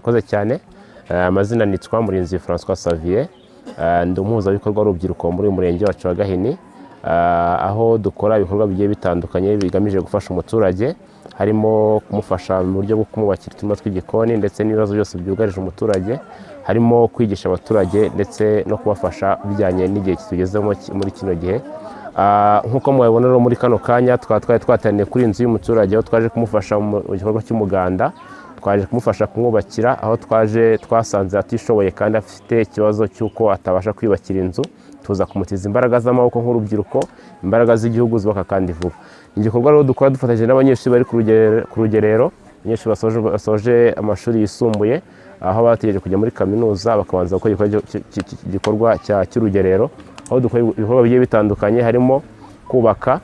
murakoze cyane. Amazina nitwa Murinzi François Xavier, ndi umuhuzabikorwa w'urubyiruko muri uyu murenge wacu wa Gahini, aho dukora ibikorwa bigiye bitandukanye bigamije gufasha umuturage, harimo kumufasha mu buryo bwo kumubakira uturima tw'igikoni ndetse n'ibibazo byose byugarije umuturage, harimo kwigisha abaturage ndetse no kubafasha bijyanye n'igihe kitugezemo muri kino gihe. Nkuko mubibona rero muri kano kanya twari twateraniye kuri inzu y'umuturage, aho twaje kumufasha mu gikorwa cy'umuganda, twaje kumufasha kumwubakira, aho twasanze atishoboye kandi afite ikibazo cy'uko atabasha kwiyubakira inzu, tuza kumutiza imbaraga z'amaboko nk'urubyiruko, imbaraga z'igihugu zubaka kandi vuba. Igikorwa rero dukora dufatanyije n'abanyeshuri bari ku rugerero, abanyeshuri basoje amashuri yisumbuye, aho bategereje kujya muri kaminuza bakabanza gukora igikorwa cy'urugerero, aho dukora ibikorwa bigiye bitandukanye, harimo kubaka,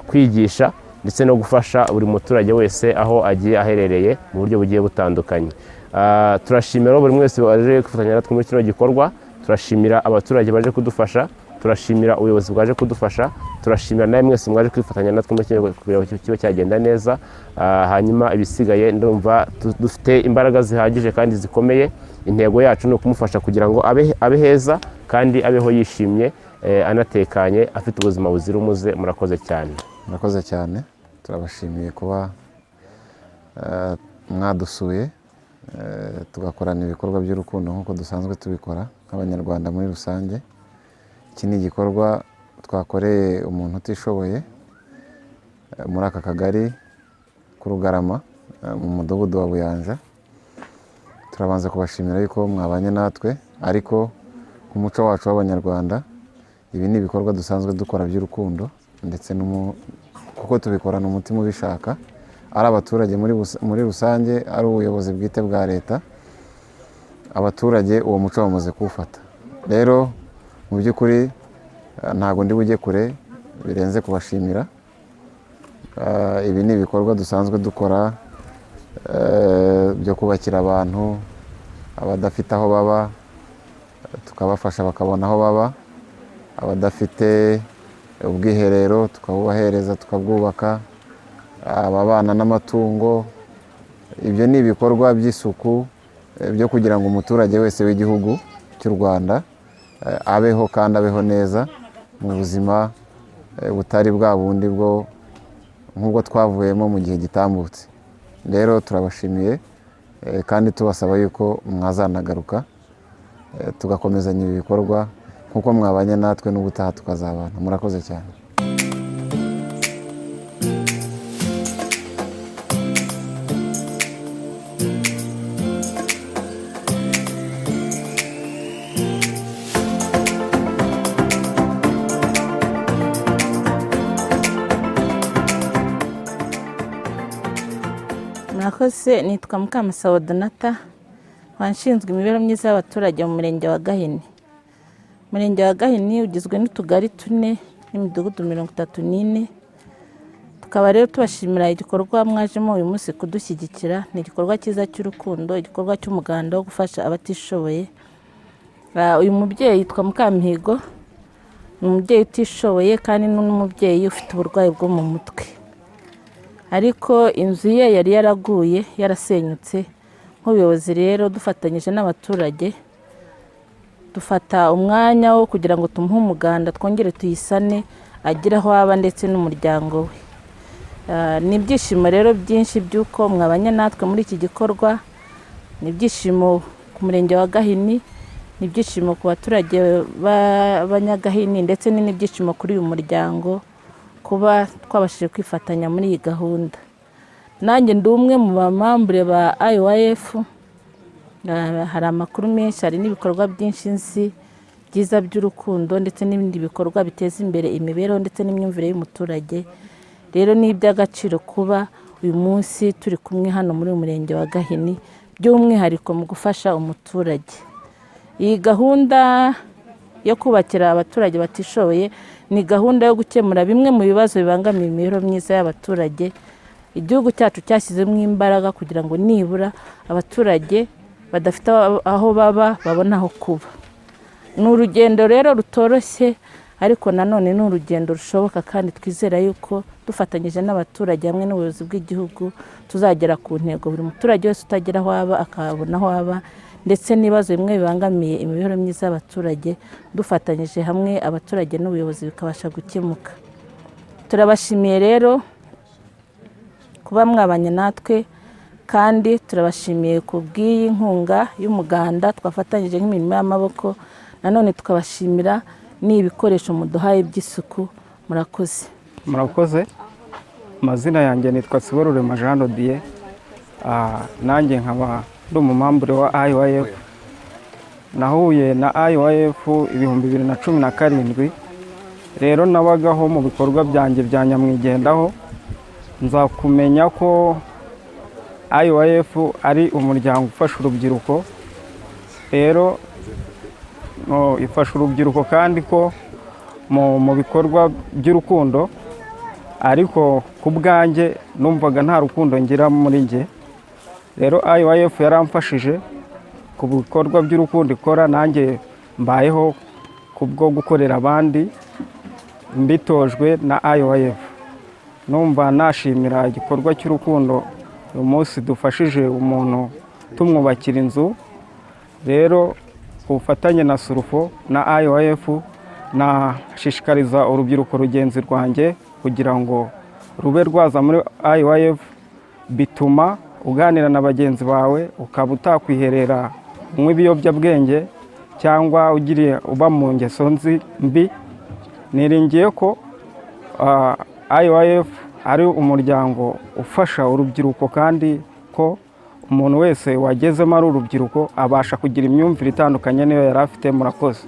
kwigisha ndetse no gufasha buri muturage wese aho agiye aherereye mu buryo bugiye butandukanye. Turashimira buri wese waje gufatanya natwe muri kino gikorwa, turashimira abaturage baje kudufasha, turashimira ubuyobozi bwaje kudufasha, turashimira nawe mwese mwaje kwifatanya natwe muri kino kugira ngo kibe cyagenda neza. Hanyuma ibisigaye ndumva dufite imbaraga zihagije kandi zikomeye. Intego yacu ni ukumufasha kugira ngo abe heza kandi abeho yishimye, anatekanye, afite ubuzima buzira umuze. Murakoze cyane. Murakoze cyane, turabashimiye kuba mwadusuye tugakorana ibikorwa by'urukundo nk'uko dusanzwe tubikora nk'abanyarwanda muri rusange. Iki ni igikorwa twakoreye umuntu utishoboye muri aka kagari k'Urugarama mu mudugudu wa Buyanja. Turabanza kubashimira yuko mwabanye natwe, ariko ku muco wacu w'abanyarwanda ibi ni ibikorwa dusanzwe dukora by'urukundo, ndetse kuko tubikorana umutima ubishaka, ari abaturage muri rusange, ari ubuyobozi bwite bwa leta. Abaturage uwo muco bamaze kuwufata. Rero mu by'ukuri ntabwo ndi bujye kure birenze kubashimira. Ibi ni ibikorwa dusanzwe dukora byo kubakira abantu abadafite aho baba, tukabafasha bakabona aho baba, abadafite ubwiherero tukabubahereza tukabwubaka, ababana n'amatungo. Ibyo ni ibikorwa by'isuku byo kugira ngo umuturage wese w'igihugu cy'u Rwanda abeho kandi abeho neza mu buzima butari bwa bundi bwo nk'ubwo twavuyemo mu gihe gitambutse. Rero turabashimiye kandi tubasaba yuko mwazanagaruka tugakomezanya ibi bikorwa nk'uko mwabanye natwe n'ubutaha tukazabana. Murakoze cyane. Murakoze, nitwa Mukamusabo Donata, wanshinzwe imibereho myiza y'abaturage mu murenge wa Gahini. Umurenge wa Gahini ugizwe n'utugari 4 n'imidugudu 34. Tukaba rero tubashimira igikorwa mwajemo uyu munsi kudushyigikira. Ni igikorwa cyiza cy'urukundo, igikorwa cy'umuganda wo gufasha abatishoboye. Uyu mubyeyi yitwa Mukamihigo, ni umubyeyi utishoboye kandi n'umubyeyi ufite uburwayi bwo mu mutwe, ariko inzu ye yari yaraguye yarasenyutse. Nk'ubuyobozi rero dufatanyije n'abaturage dufata umwanya wo kugira ngo tumuhe umuganda, twongere tuyisane, agire aho aba ndetse n'umuryango we. Ni ibyishimo rero byinshi by'uko mwabanye natwe muri iki gikorwa. Ni ibyishimo ku murenge wa Gahini, ni ibyishimo ku baturage b'Abanyagahini, ndetse n'ibyishimo kuri uyu muryango kuba twabashije kwifatanya muri iyi gahunda. Nanjye ndi umwe mu bamambure ba IYF. Hari amakuru menshi, hari n'ibikorwa byinshi nzi byiza by'urukundo, ndetse n'ibindi bikorwa biteza imbere imibereho ndetse n'imyumvire y'umuturage. Rero ni iby'agaciro kuba uyu munsi turi kumwe hano muri umurenge wa Gahini, by'umwihariko mu gufasha umuturage. Iyi gahunda yo kubakira abaturage batishoboye ni gahunda yo gukemura bimwe mu bibazo bibangamiye imibereho myiza y'abaturage. Igihugu cyacu cyashyizemo imbaraga kugira ngo nibura abaturage badafite aho baba babone aho kuba. Ni urugendo rero rutoroshye, ariko nanone ni urugendo rushoboka kandi twizera yuko dufatanyije n'abaturage hamwe n'ubuyobozi bw'igihugu tuzagera ku ntego, buri muturage wese utagera aho aba akabona aho aba, ndetse n'ibibazo bimwe bibangamiye imibereho myiza y'abaturage dufatanyije hamwe abaturage n'ubuyobozi bikabasha gukemuka. Turabashimiye rero kuba mwabanye natwe, kandi turabashimiye ku bw'iyi nkunga y'umuganda twafatanyije nk'imirimo y'amaboko, nanone tukabashimira n'ibikoresho muduhaye by'isuku. Murakoze. Murakoze. Amazina yanjye nitwa Siborurema Jean de Dieu, nanjye nkaba ndi umumambure wa IYF. Nahuye na IYF 2017, rero nabagaho mu bikorwa byanjye bya nyamwigendaho, nza kumenya ko IYF ari umuryango ufasha urubyiruko, rero ifasha urubyiruko kandi ko mu bikorwa by'urukundo, ariko ku bwanjye numvaga nta rukundo ngira muri njye. Rero IYF yaramfashije ku bikorwa by'urukundo ikora, nanjye mbayeho kubwo gukorera abandi mbitojwe na IYF. Numva nashimira igikorwa cy'urukundo uyu munsi dufashije umuntu tumwubakira inzu. Rero ubufatanye na Surufo na IYF, nashishikariza urubyiruko rugenzi rwanjye kugira ngo rube rwaza muri IYF. Bituma uganira na bagenzi bawe, ukaba utakwiherera unywa ibiyobyabwenge cyangwa uba mu ngeso mbi. Niringiye ko IYF ari umuryango ufasha urubyiruko, kandi ko umuntu wese wagezemo ari urubyiruko abasha kugira imyumvire itandukanye niyo yari afite. Murakoze.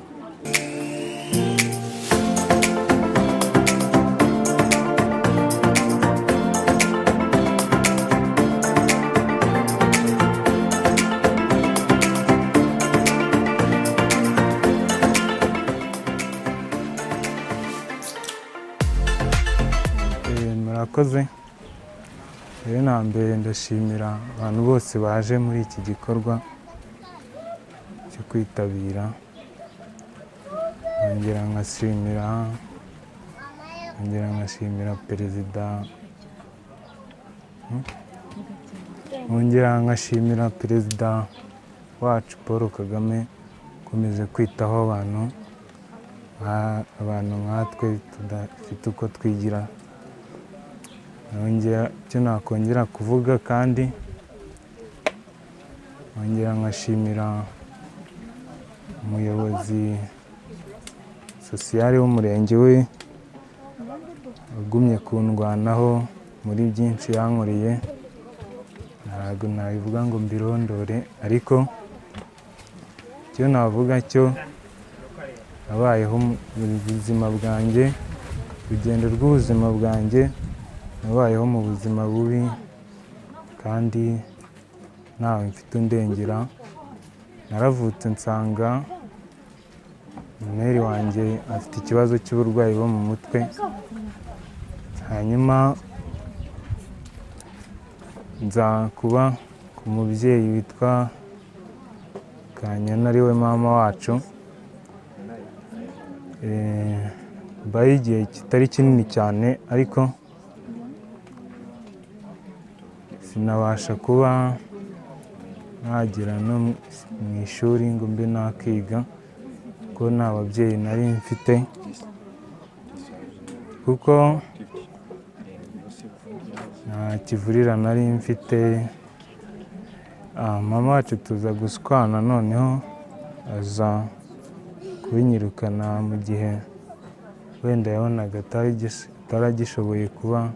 Murakoze. Rero na mbere ndashimira abantu bose baje muri iki gikorwa cyo kwitabira, nkongera nkashimira perezida, nkongera nkashimira perezida wacu Paul Kagame ukomeje kwitaho abantu nkatwe tudafite uko twigira. Icyo nakongera kuvuga kandi, nkongera nkashimira umuyobozi sosiyale w'umurenge we wagumye kundwanaho muri byinshi yankoreye. Ntabwo nabivuga ngo mbirondore, ariko icyo navuga cyo nabayeho mu buzima bwanjye, urugendo rw'ubuzima bwanjye nabayeho mu buzima bubi kandi ntawe mfite undengera. Naravutse nsanga umweri wanjye afite ikibazo cy'uburwayi bwo mu mutwe, hanyuma nza kuba ku mubyeyi witwa Kanyana ari we mama wacu. Mbaye igihe kitari kinini cyane, ariko sinabasha kuba nagera no mu ishuri ngo mbe nakiga, kuko nta babyeyi nari mfite, kuko nta kivurira nari mfite. Mama wacu tuza gushwana, noneho aza kubinyirukana mu gihe wenda yabonaga ataragishoboye kuba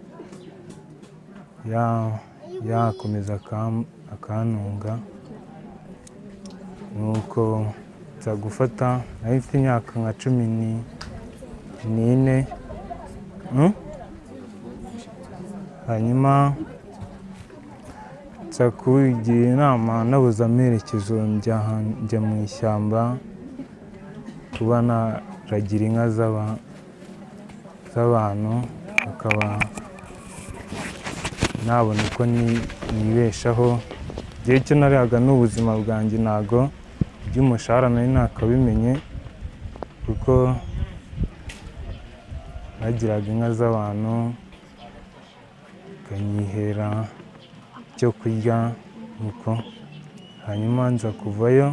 yakomeza akantunga. Nuko nza gufata, nari mfite imyaka nka 14, hanyuma nza kugira inama nabuze amerekezo, njya mu ishyamba kuba naragira inka z'abantu, akaba nabona uko nibeshaho. Igihe cyo naraga n'ubuzima bwanjye, ntago iby'umushahara nari nakabimenye, kuko bagiraga inka z'abantu bakanyihera icyo kurya nuko, hanyuma nza kuvayo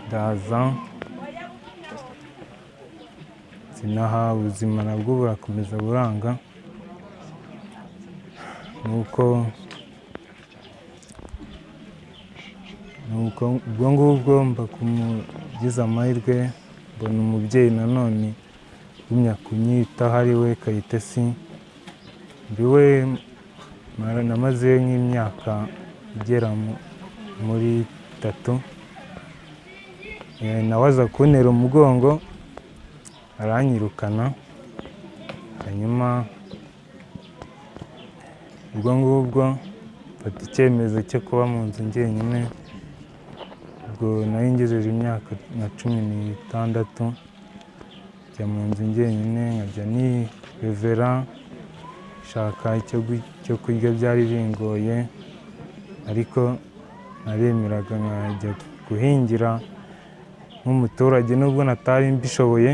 ndaza sinaha, ubuzima nabwo burakomeza buranga, nuko ubwo ngubwo mba kumugize amahirwe mbona umubyeyi nanone ugumya kunyitaho ari we Kayitesi, ndiwe namaze nk'imyaka igera muri 3, nawe aza kuntera umugongo aranyirukana, hanyuma ubwo ngubwo mfata icyemezo cyo kuba mu nzu njyenyine. Ubwo nari ngejeje imyaka nka 16, njya mu nzu njyenyine nkajya nirevera, nshaka icyo kurya byari bingoye, ariko naremeraga nkajya guhingira nk'umuturage nubwo natari mbishoboye,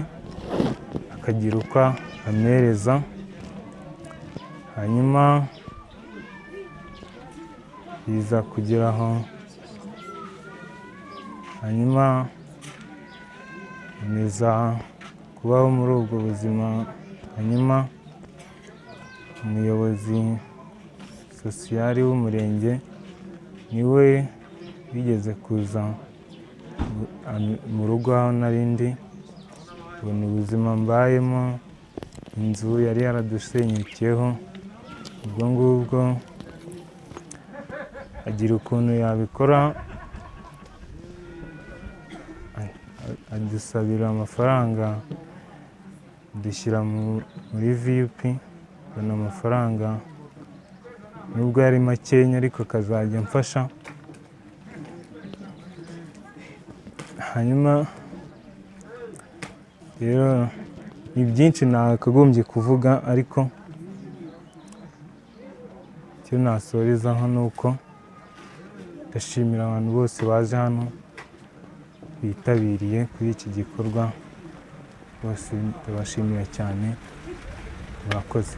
akagira uko ampereza. Hanyuma biza kugeraho, hanyuma nkomeza kubaho muri ubwo buzima. Hanyuma umuyobozi sosiyali w'umurenge niwe wigeze kuza mu rugo aho nari ndi, ubona ubuzima mbayemo, inzu yari yaradusenyukiyeho. Ubwo ngubwo agira ukuntu yabikora, adusabira amafaranga dushyira muri VUP, ubona amafaranga nubwo yari makenya ariko akazajya mfasha. Hanyuma rero ni byinshi nakagombye kuvuga, ariko icyo nasorezaho ni uko ndashimira abantu bose baje hano bitabiriye kuri iki gikorwa, bose ndabashimira cyane, murakoze.